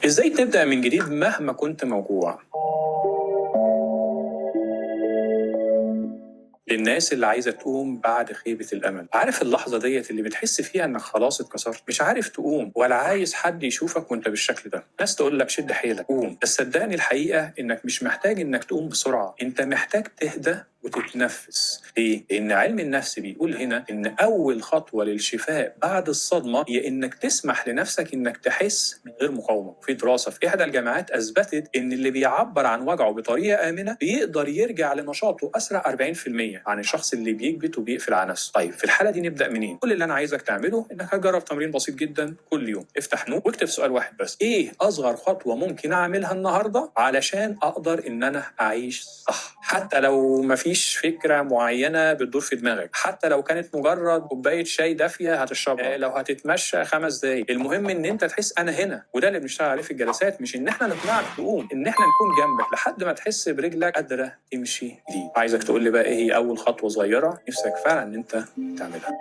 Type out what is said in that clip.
ازاي تبدأ من جديد مهما كنت موجوع؟ للناس اللي عايزة تقوم بعد خيبة الأمل. عارف اللحظة ديت اللي بتحس فيها إنك خلاص اتكسرت، مش عارف تقوم ولا عايز حد يشوفك وإنت بالشكل ده. ناس تقول لك شد حيلك قوم، بس صدقني الحقيقة إنك مش محتاج إنك تقوم بسرعة، أنت محتاج تهدى وتتنفس. ليه؟ لأن علم النفس بيقول هنا إن أول خطوة للشفاء بعد الصدمة هي إنك تسمح لنفسك إنك تحس من غير مقاومة. في دراسة في إحدى الجامعات أثبتت إن اللي بيعبر عن وجعه بطريقة آمنة بيقدر يرجع لنشاطه أسرع 40% عن الشخص اللي بيكبت وبيقفل على نفسه. طيب في الحالة دي نبدأ منين؟ كل اللي أنا عايزك تعمله إنك هتجرب تمرين بسيط جدا كل يوم. افتح نوت واكتب سؤال واحد بس: إيه أصغر خطوة ممكن أعملها النهاردة علشان أقدر إن أنا أعيش صح؟ حتى لو مفيش فكرة معينة بتدور في دماغك، حتى لو كانت مجرد كوباية شاي دافية هتشربها، لو هتتمشى 5 دقايق، المهم إن أنت تحس أنا هنا. وده اللي بنشتغل عليه في الجلسات، مش إن إحنا نقنعك تقوم، إن إحنا نكون جنبك لحد ما تحس برجلك قادرة تمشي دي. عايزك تقول لي بقى إيه هي أول خطوة صغيرة نفسك فعلا إن أنت تعملها.